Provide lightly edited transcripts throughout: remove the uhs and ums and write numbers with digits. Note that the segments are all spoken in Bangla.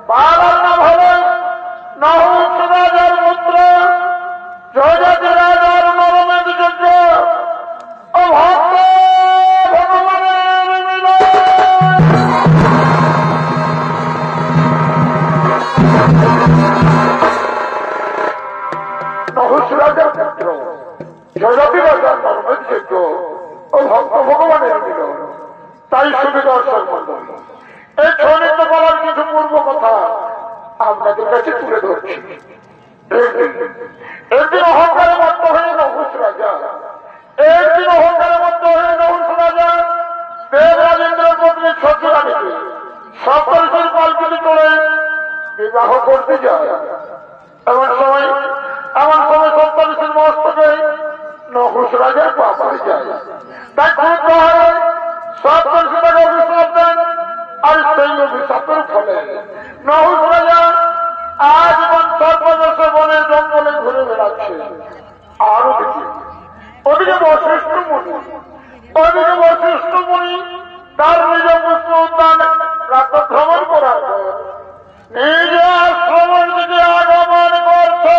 বাবার নাম হলেন নহুষ রাজার পুত্র জয়জাতি রাজার নরমেদ যজ্ঞ ও ভক্ত ভগবানের মিলন। নহুষ রাজার পুত্র জয়জাতি রাজার নরমেদ যজ্ঞ ও ভক্ত ভগবানের মিলন। তাই শুধু দর্শক মন্ডল এই ছন্দিত বলার কিছু পূর্ব কথা আপনাদের কাছে তুলে ধরছি। একদিন অহংকারে মত্ত হয়ে নহুষ রাজা দেব রাজেন্দ্রের পত্নী ছত্ররানীকে সপ্তর্ষির পালকিতে চড়ে বিবাহ করতে যায়। এমন সময় সপ্তর্ষির মস্তকে নহুষ রাজার পা পড়ে যায়। তাই ক্রুদ্ধ হয়ে সপ্তর্ষি তাকে অভিশাপ দেন। আর সেই অভিশাপের ফলে নহুষ রাজা আজীবন সর্বদেশে বনে জঙ্গলে ঘুরে বেড়াচ্ছে। আরো দেখি ওদিকে বশিষ্ঠ মুনি তার নিজ পুষ্প উদ্যান রাত্র ভ্রমণ করার পর নিজ আশ্রমের দিকে আগমন করছে।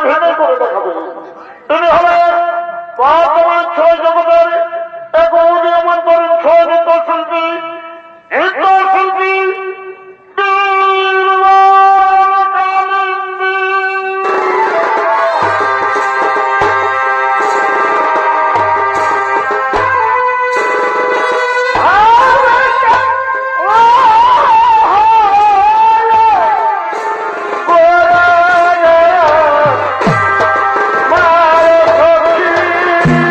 ভেঙে করে দেখাবে। তিনি হলেন বর্তমান ছয় জগতের এক উদীয়মান তরুণ ছয় নৃত্যশিল্পী নৃত্যশিল্পী Thank you.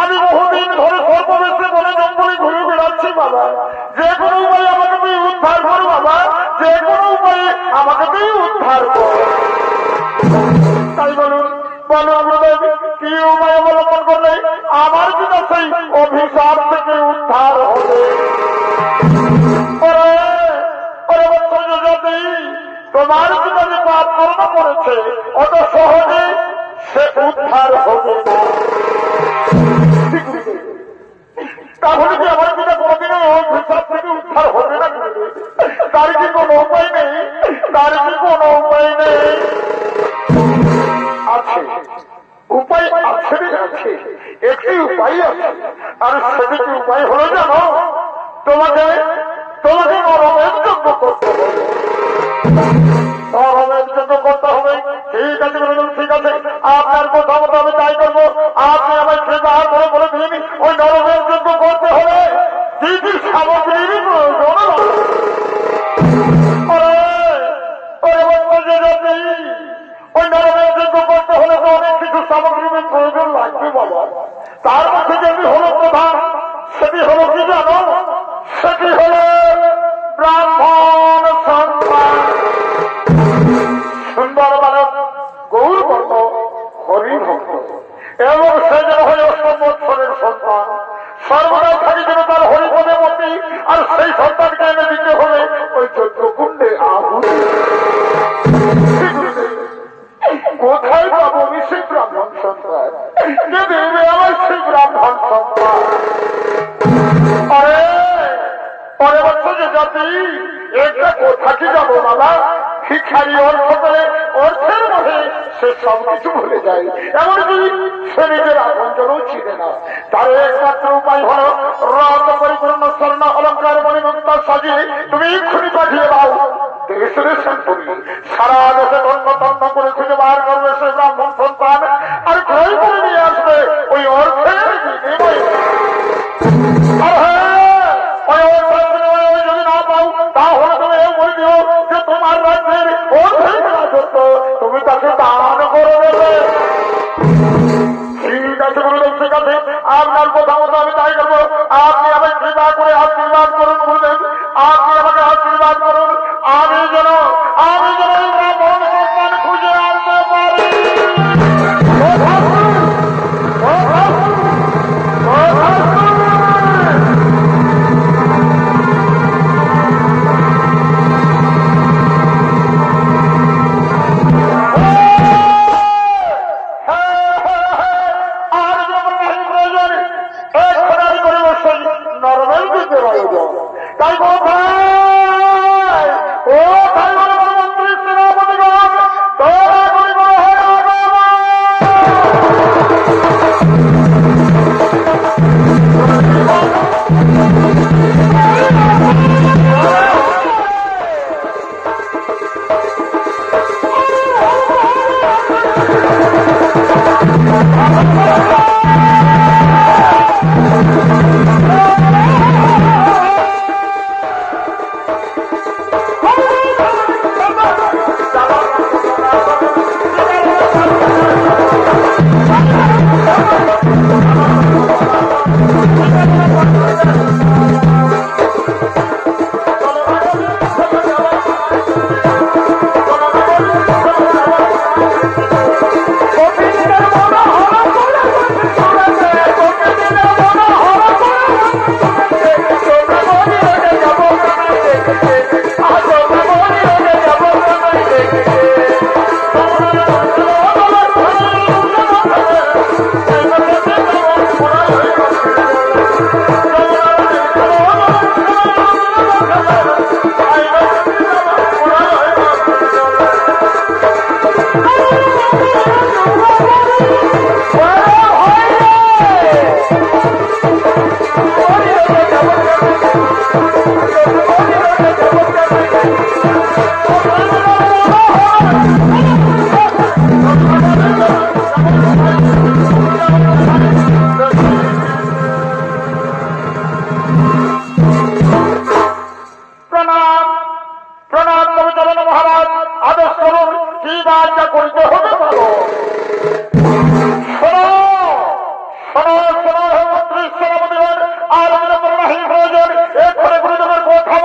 আমি বহুদিন ধরে সর্ববেশে বনে জঙ্গলে ঘুরে বেড়াচ্ছি বাবা, যে কোনো উপায় আমাকে যে কোনো উপায়ে আমাকে উদ্ধার কর। তাই বলুন বলুন গুরুদেব, কি উপায় অবলম্বন করলে আমার পিতা সেই অভিশাপ থেকে উদ্ধার হবে? তোমার পিতা যে পাপ কর্ম করেছে অত সহজে সে উদ্ধার হবে না। তাহলে কি আমার পিতা কোনদিনও অভিশাপ থেকে উদ্ধার হবে না? তার কি কোনো উপায় নেই? তার কি কোনো উপায় নেই? আছে, উপায় আছে, আছে, একটি উপায় আছে। আর সেটি কি উপায় হলো জানো? তোমাকে তোমাকে নরমের যোগ্য করতে হবে। নরমের যোগ্য করতে হবে। ঠিক আছে ঠিক আছে, আপনার কথা মতো আমি তাই করবো। আপনি আমার বিবাহ করে বলে দিন ওই নরমের যোগ্য করতে হলে কি কি সামগ্রীর প্রয়োজন। ওই নরমের যোগ্য করতে হলে তো অনেক কিছু সামগ্রীর প্রয়োজন লাগবে বাবা। তার মধ্যে যেটি হলো প্রধান, সেটি হলো কি জানো? সেটি হল ব্রাহ্মণ সন্তান। সুন্দর বালক, গৌরবর্ণ, হরিভক্ত, এবং সে যেন হয় 8 বৎসরের সন্তান। সর্বদাই থাকি যেন তার হরিপদের মধ্যে। আর সেই সন্তানকে এনে দিতে হবে ওই যজ্ঞকুণ্ডে আহুতি। কোথায় পাবো আমি সেই ব্রাহ্মণ সন্তান? কে দেবে আমার সেই ব্রাহ্মণ সন্তান? পরে বছর যে জাতি একটা কোথা কি যাবো বাবা? শিক্ষারী অর্থ পেলে অর্থের মধ্যে সে সব কিছু ভুলে যায়, এমনকি সে নিজের আপনজনও চিনে না। তার একমাত্র উপায় হল রত পরিপূর্ণ স্বর্ণ অলঙ্কার মণিমুক্তা সাজিয়ে তুমি এক্ষুনি পাঠিয়ে দাও। দেশের সারা দেশে তন্ন তন্ন করে খুঁজে বার করবে সে ব্রাহ্মণ সন্তান, আর ক্রয় করে নিয়ে আসবে ওই অর্থের বিনিময়ে। আর হ্যাঁ, ওই অর্থের বিনিময়ে যদি না পাও তাহলে তুমি এও বলে দিও যে তোমার রাজ্যের অর্ধেক রাজত্ব তুমি তাকে দান করে দেবে। ঠিক আছে গুরুদেব, ঠিক আছে, আপনার কথা মতো আমি তাই করবো। আপনি আমাকে কৃপা করে আশীর্বাদ করুন গুরুদেব, আপনি আমাকে আশীর্বাদ করুন। আমি যেন ব্রাহ্মণ সন্তান খুঁজে আনতে পারি।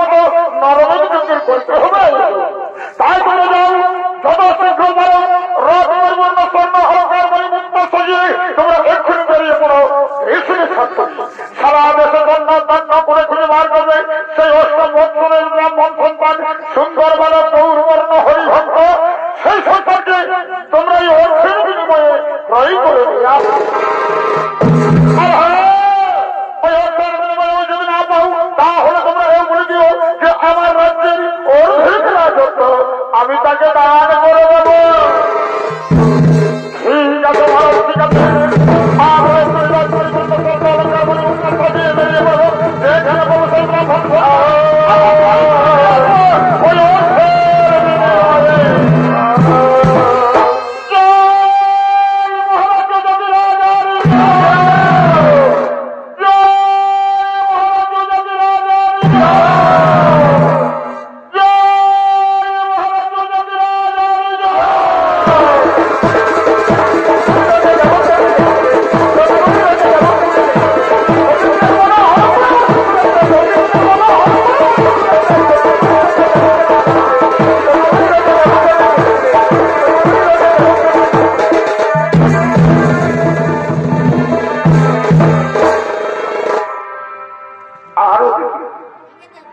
তাই করতে হবে। সুন্দর বালক গৌরবর্ণ হরিভক্ত সেই সরকারকে তোমরা এই অর্থের বিনিময়ে ক্রয় করে ওই অর্থের বিনিময়ে যদি না পাও তাহলে তোমরা এও বলে দিও যে আমার রাজ্যের অর্ধেক রাজত্ব আমি তাকে দান করে দেব। ঠিক আছে ভালো, ঠিক আছে।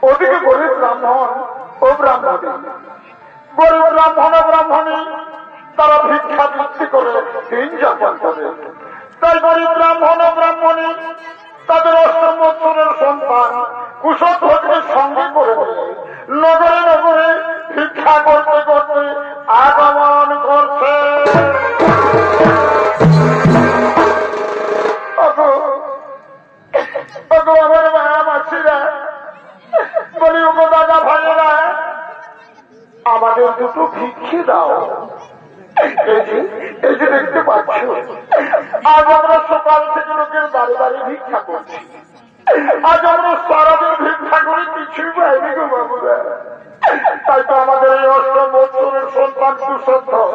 ওদিকে গরিব ব্রাহ্মণ ও ব্রাহ্মণী, গরিব ব্রাহ্মণ ও ব্রাহ্মণী তারা ভিক্ষা বৃত্তি করে দিন যাপন করে। তাই গরিব ব্রাহ্মণ ও ব্রাহ্মণী তাদের অষ্টম বৎসরের সন্তান কুশধ্বজকে সঙ্গে করে নিয়ে নগরে নগরে ভিক্ষা করতে করতে আগমন করছে। আমার মা মাসিরা বলি, ওগো দাদা ভাইয়েরা, আমাদের দুটো ভিক্ষে দাও। এই যে দেখতে পাচ্ছ, আজ আমরা সকাল থেকে লোকের বাড়ি বাড়ি ভিক্ষা করছি। আজ আমরা সারাদিন ভিক্ষা করে কিছুই পাইনি গো বাবুরা। তাই তো আমাদের এই অষ্টম বৎসরের সন্তান কুশধ্বজ,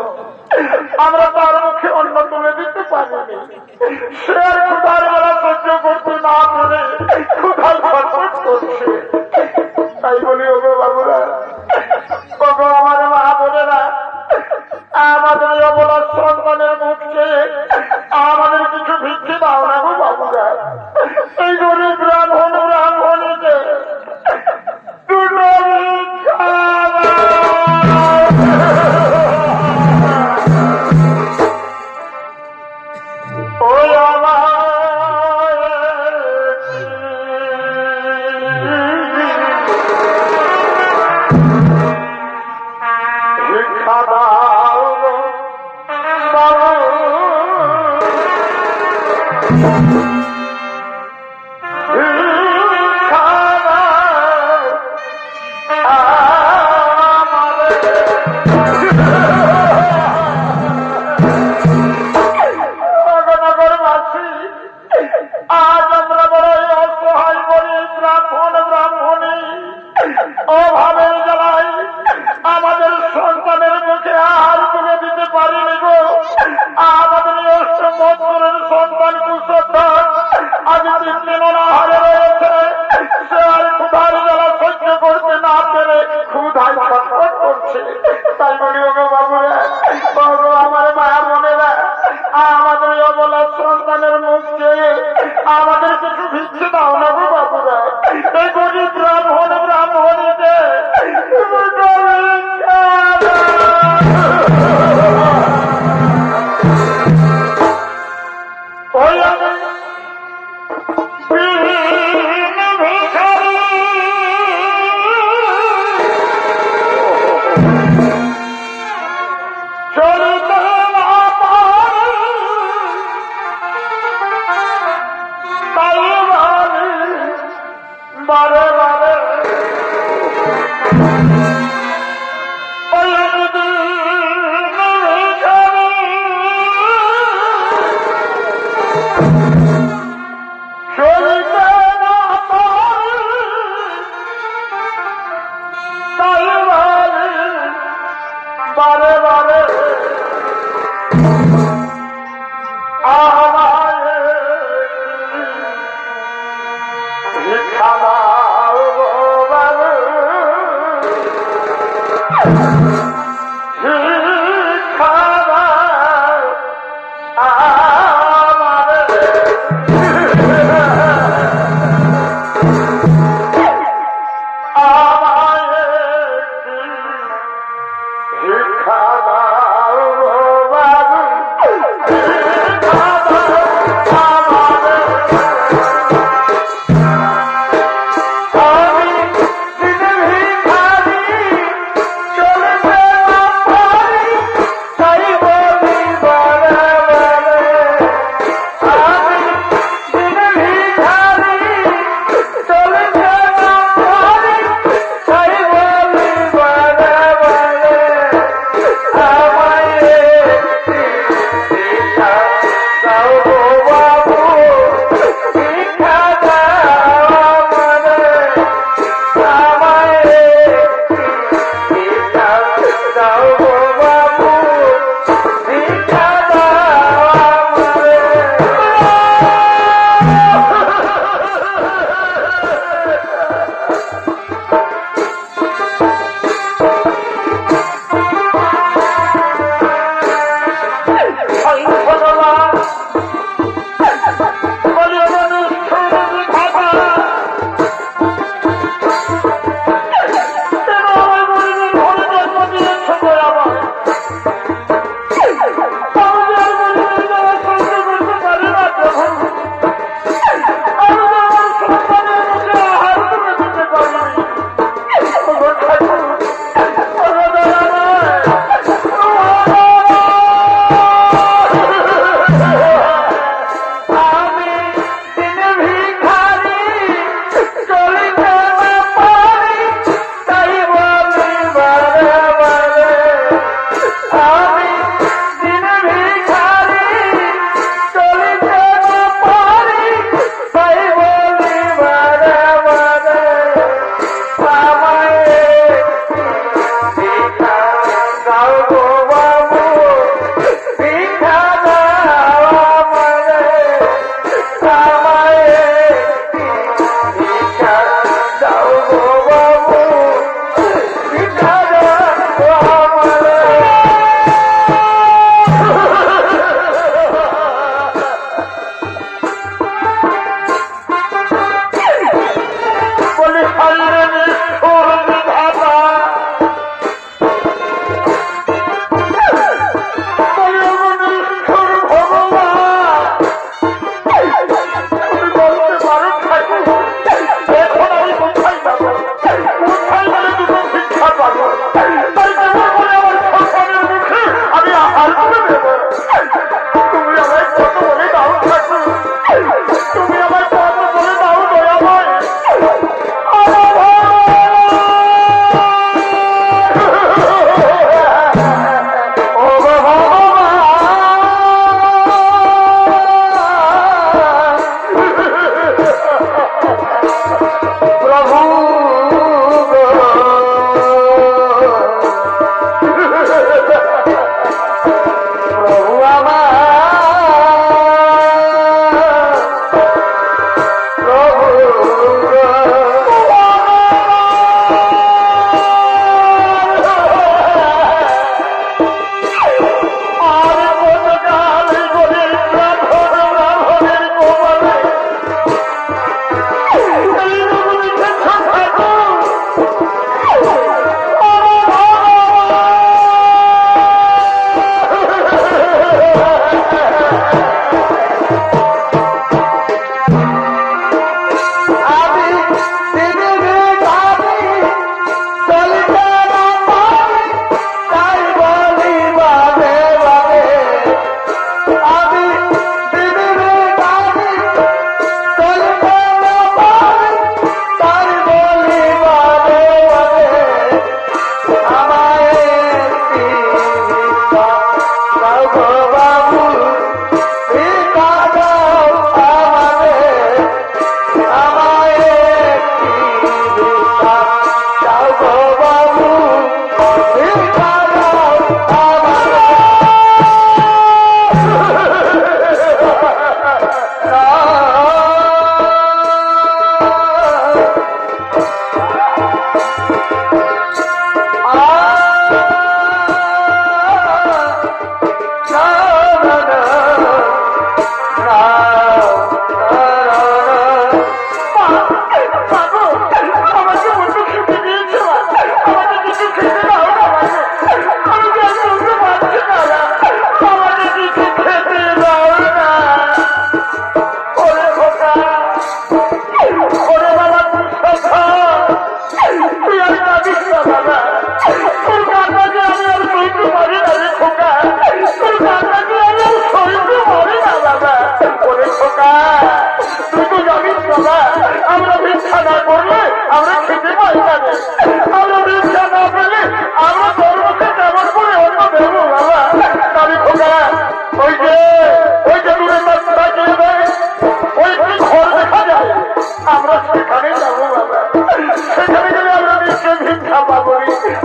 আমরা তার মুখে অন্ন তুলে দিতে পারিনি। সে আর ক্ষুধার বেলা সহ্য করতে না পেরে ক্ষুধার ছটফট করছে। তাই বলি, ওগো বাবুরা, ওগো আমার মা বোনেরা, আমাদের অবলা সন্তানের মুখে আমাদের কিছু ভিক্ষে দাও না গো বাবুরা। এই গরিব ব্রাহ্মণ ব্রাহ্মণীকে দুটো ভিক্ষা ওই আমার ভিক্ষা দাও বাবু। আজ আমরা বড়ই অসহায় গরিব ব্রাহ্মণ ব্রাহ্মণী অভাবের জ্বালাই আমাদের সন্তানের মুখে আহার তুলে দিতে পারিনি গো। আমাদের অষ্টম বৎসরের সন্তান কুশধ্বজ আজ 3 দিন অনাহারে রয়েছে। সে আর ক্ষুধার জ্বালা সহ্য করতে না পেরে ক্ষুধায় ছটফট করছে। তাই বলি, ওগো বাবুরা, ওগো আমার মা বোনেরা, আমাদের অবলা সন্তানের মুখে আমাদের কিছু ভিক্ষে দাও না গো বাবুরা। এই গরিব ব্রাহ্মণ ব্রাহ্মণীকে বারে বারে বারে বারে ভিক্ষা দাও বাবু, ভিক্ষা দাও আমারে। আমায়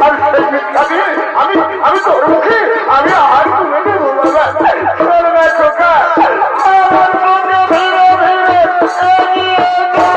আর সেই ভিক্ষা দিয়ে আমি তোর মুখে আমি আর তুলে দেবো বাবা। চল না খোকা, আমার সঙ্গে ধীরে ধীরে এগিয়ে যা।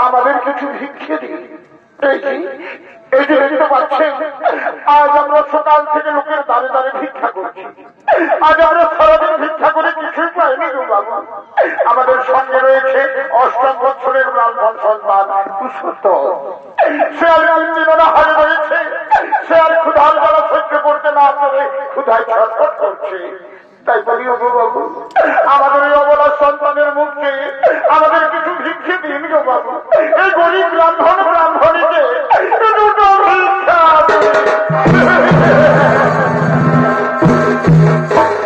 আমাদের কিছু ভিক্ষে দিন। এই যে দেখতে পাচ্ছেন, আজ আমরা সকাল থেকে লোকের দাঁড়ে দাঁড়ে ভিক্ষা করছি। আজ আমরা সারাদিন ভিক্ষা করে কিছুই পাইনি গো বাবা। আমাদের সঙ্গে রয়েছে 8ম বছরের ব্রাহ্মণ সন্তান কুশোত্তর। সে আর 3 দিন হারে রয়েছে। সে আর ক্ষুধার জ্বালা সহ্য করতে না পেরে ক্ষুধায় ছটফট করছে। তাই বলি গো বাবু, আমাদের এই অবলার সন্তানের মুখে আমাদের কিছু ভিক্ষে দিন গো বাবু। এই গরিব ব্রাহ্মণীকে দুটো ভিক্ষা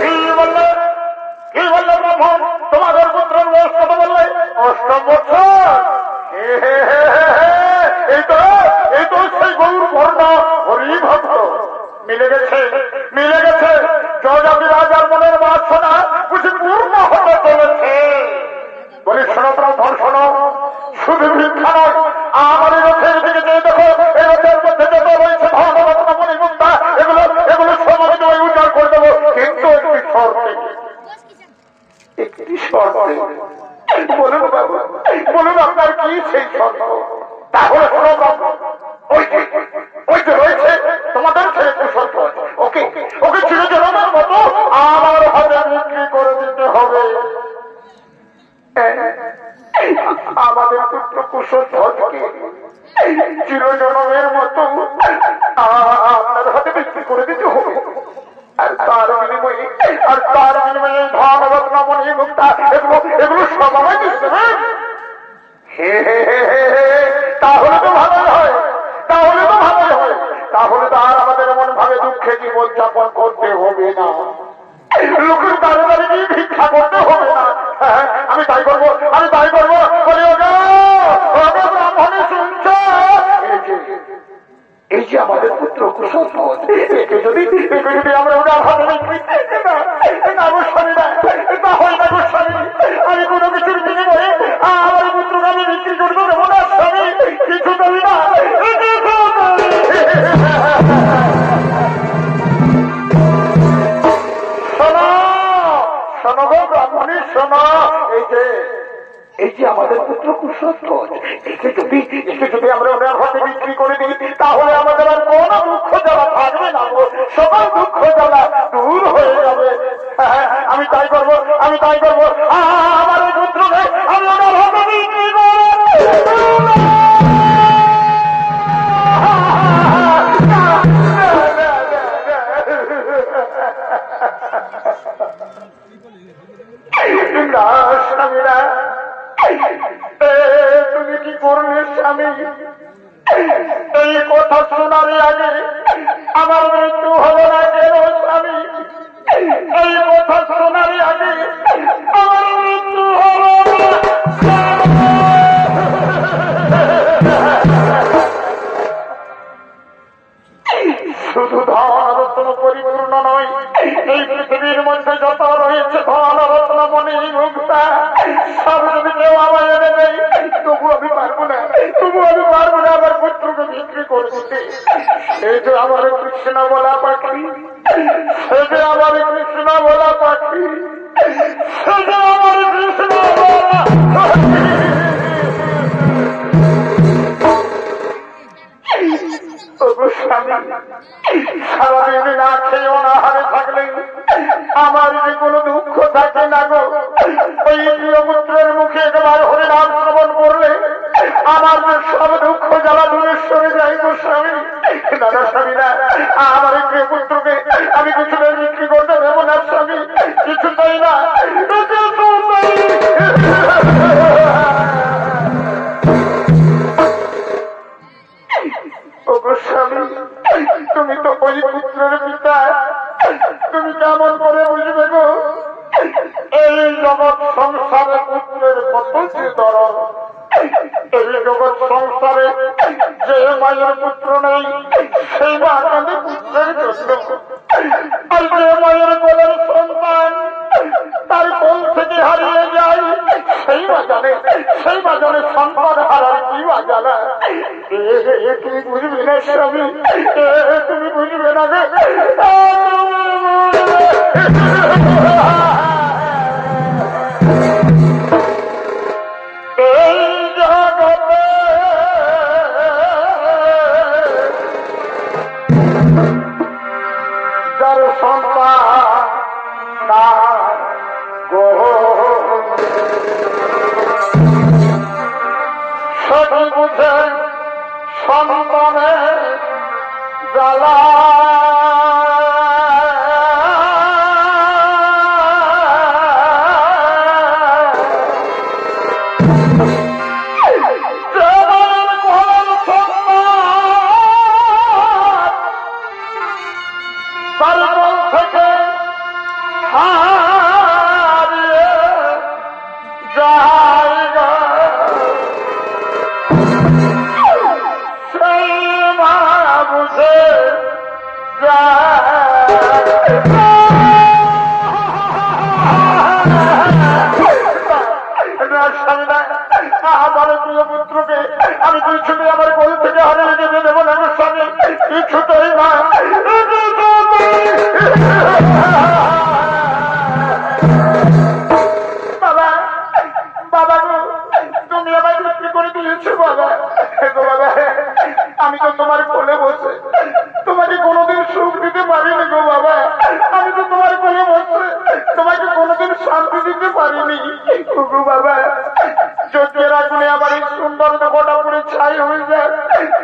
কি বললে ব্রাহ্মণ? তোমাদের পুত্রের বয়স কত বললে? 8ম বছর। এই তো সেই গৌর বর্ণ হরিভক্ত মিলে গেছে। জয়জাতি রাজার মনের বাসনা বুঝি পূর্ণ হতে চলেছে। বলি শোনো ব্রাহ্মণ, শোনো, শুধু ভিক্ষা নয়, আমার এই রথের দিকে যে দেখো, এই রথের মধ্যে যত রয়েছে ধনরত্ন মণিমুক্তা, এগুলো সমাজে আমি উদ্ধার করে দেবো, কিন্তু একটি শর্তে। বলুন বাবু, বলুন আপনার কি সেই শর্ত? তাহলে শোনো ব্রাহ্মণ, ওই যে রয়েছে তোমাদের ছেলে কুশোত্তর, ওকে চিরজনমের মতো আমার হাতে বিক্রি করে দিতে হবে। আমাদের পুত্র কুশোত্তরকে চিরজনমের মতো আপনার হাতে বিক্রি করে দিতে হবে। আর তার বিনিময়ে ধন রত্ন মণিমুক্তা এগুলো সব আমায় দিতে দেবেন। তাহলে তো ভালোই হয়। তাহলে তো আর আমাদের এমন ভাবে দুঃখে জীবন যাপন করতে হবে না, লোকের দাঁড়ে দাঁড়িয়ে গিয়ে ভিক্ষা করতে হবে না। আমি তাই করবো। বলি ব্রাহ্মণে শুনছ, এই যে আমাদের পুত্র কুশোত্তর, একে যদি আমরা ওরা ভালো না গোস্বামী না হয় না গোস্বামী, আমি কোনো কিছুর বিনিময়ে আমার পুত্রকে আমি বিক্রি করতে দেবো না স্বামী, কিছু দেবি না। শোনো গো ব্রাহ্মণী, শোনো, এই যে আমাদের পুত্র কুশোত্তর, একে যদি আমরা ওনার হাতে বিক্রি করে দিই, তাহলে আমাদের আর কোনো দুঃখ জ্বালা থাকবে না, সকল দুঃখ জ্বালা দূর হয়ে যাবে। আমি তাই করবো। আমার এই পুত্রকে আমি ওনার হাতে বিক্রি করবো। তুমি কি করলে স্বামী? এই কথা শোনার আগে আমার মৃত্যু হলো না কেন স্বামী? এই কথা দিচ্ছে ধন রত্নমণি মুক্তা সব যদি কেউ আমায় এনে দেয় তবু আমি পারবো না, তবু আমি পারবো না আমার পুত্রকে বিক্রি করে দিতে। এই যে আমার কৃষ্ণ বলা পাখি, সে যে আমার কৃষ্ণ বলা পাখি, সে যে আমার কৃষ্ণ বলা সারাদিন না খেয়ে অনাহারে থাকলে আমার যে কোনো দুঃখ থাকে না গো। ওই প্রিয় পুত্রের মুখে একবার হরিনাম শ্রবণ করলে আমার যে সব দুঃখ জ্বালা দূরে সরে যায় গো স্বামী। দাদা স্বামী না, আমার এই প্রিয় পুত্রকে আমি কিছুতেই বিক্রি করতে দেবো না স্বামী, কিছুতেই না। তুমি তো ওই পুত্রের পিতা, তুমি কেমন করে বুঝবে গো এই জগৎ সংসারে পুত্রের কত যে দরদ। এই জগৎ সংসারে যে মায়ের পুত্র নেই সেই মা কাঁদে পুত্রের জন্য, আর যে মায়ের কোলের সন্তান তার কোল থেকে হারিয়ে যায় সেই মা জানে, সেই মা জানে সন্তান হারার কি মা জানা। তুমি বুঝবে না স্বামী, তুমি বুঝবে না গে। এই জগতে যার সন্তান না গো সবই বুঝে সন্তানের জ্বালা। আমার প্রিয় পুত্রকে আমি কিছুতেই আমার কোল থেকে হারিয়ে যেতে দেবো না স্বামী, কিছুতেই না। বাবা, বাবা গো, তুমি আমায় বিক্রি করে দিয়েছো বাবা। বাবা, আমি তো তোমার কোলে বসে তোমাকে কোনোদিন সুখ দিতে পারিনি গো বাবা। আমি তো তোমার কোলে বসে তোমাকে কোনোদিন শান্তি দিতে পারিনি গো বাবা। যজ্ঞের আগুনে আমার এই সুন্দর দেহটা পুরে ছাই হয়ে যায়,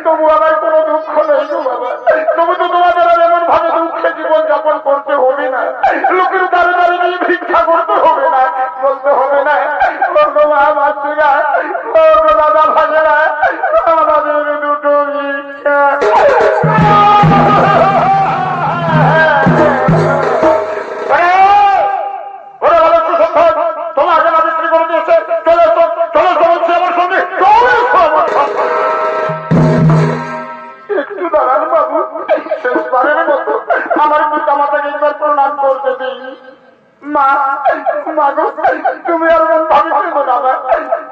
তবু আমার কোনো দুঃখ নেই গো বাবা। তবু তো তোমাদের আর এমন ভাবে দুঃখে জীবন যাপন করতে হবে না, লোকের দ্বারে দ্বারে নিয়ে ভিক্ষা করতে হবে না, বলতে হবে না গো মা মাসিরা, গো দাদা ভাইয়েরা, আমাদের দুটো ভিক্ষা। তোমাকে না বিক্রি করে দিয়েছে, চলে চলে চলছে আমার সঙ্গে। একটু দাঁড়ান বাবু, শেষবারের মতো আমার পিতা মাতাকে একবার প্রণাম করতে দিই। মা, মা গো, তুমি আর মন ভাবিছিল না মা,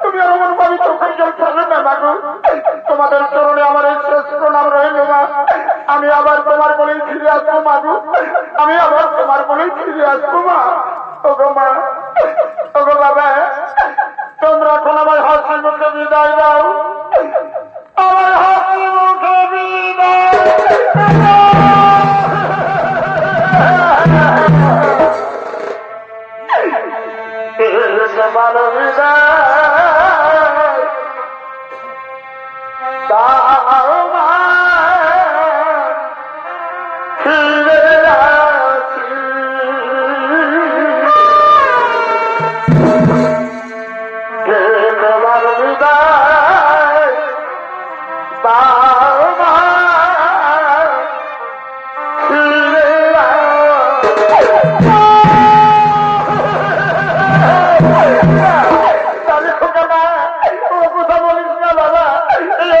তুমি আর মন ভাবি চোখের জল ফেলে না মা গো। তোমাদের চরণে আমার এই শেষ প্রণাম রইল মা। আমি আবার তোমার বলেই ফিরে আসবো মা গো, আমি আবার তোমার বলেই ফিরে আসবো মা। ওগো মা, ওগো বাবা, তোমরা এখন আমার হাসি মুখে বিদায় দাও, আমার হাসি মুখে বিদায়। কথা বলিস না বাবা, এই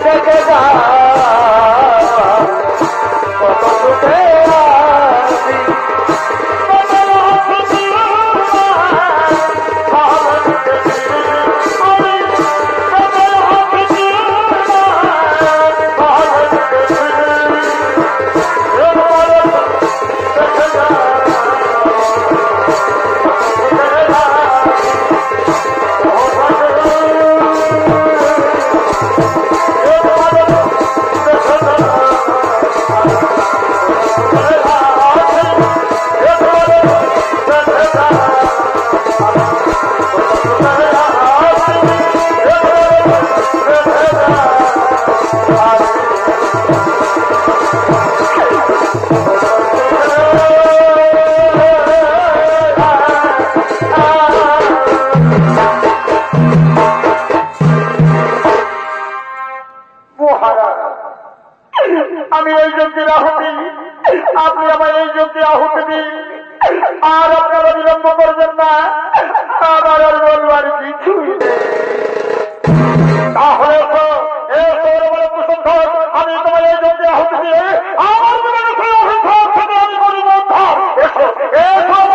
দেখে যা কত সুখে আছি আমি এই যজ্ঞের আহুতি আপনি আমার এই যজ্ঞে আহুতি দিন আর আপনারা বিলম্ব করবেন না আমার আর বলবার কিছুই তাহলে আমি তোমার এই যজ্ঞে আহুতি দিয়ে আমার আমি করিব উদ্ধার এসো এসো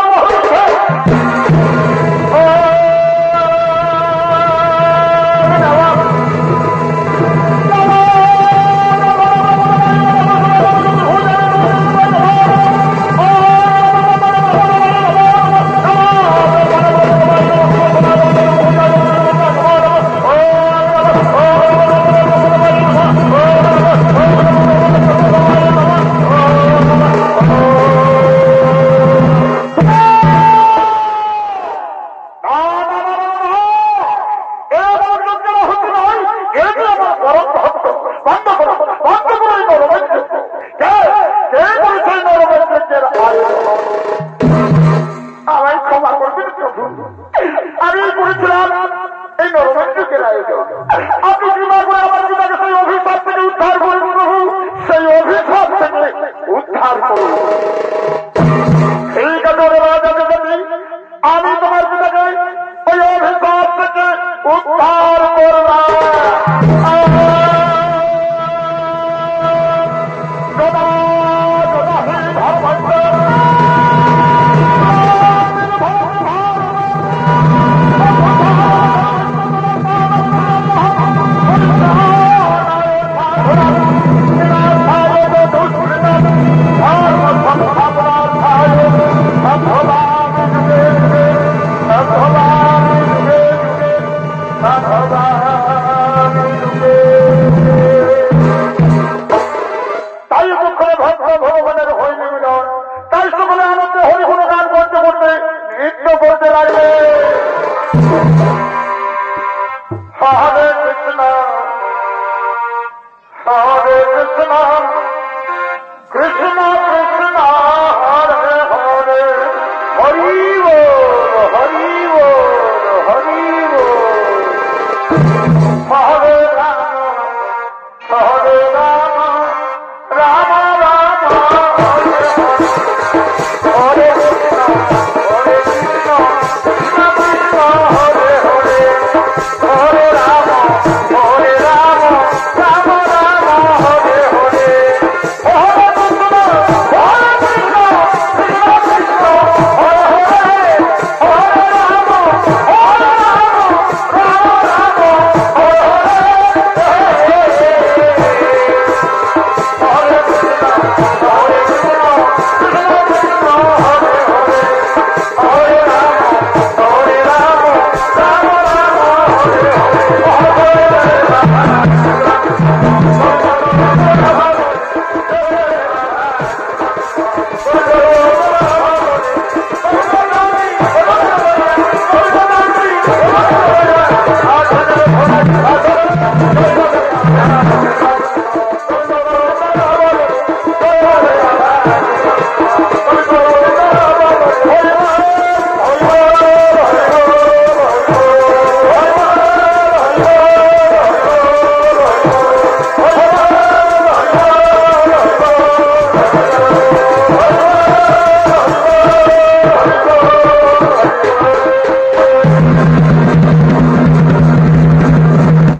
আমি করেছিলাম এই নরমের আয়োজন আপনি কৃপা করে আমার পিতাকে সেই অভিশাপ থেকে উদ্ধার করুন প্রভু সেই অভিশাপ থেকে উদ্ধার করুন ঠিক আছে রাজা দেবী আমি তোমার পিতাকে ওই অভিশাপ থেকে উদ্ধার করলাম Hare Krishna, Hare Krishna.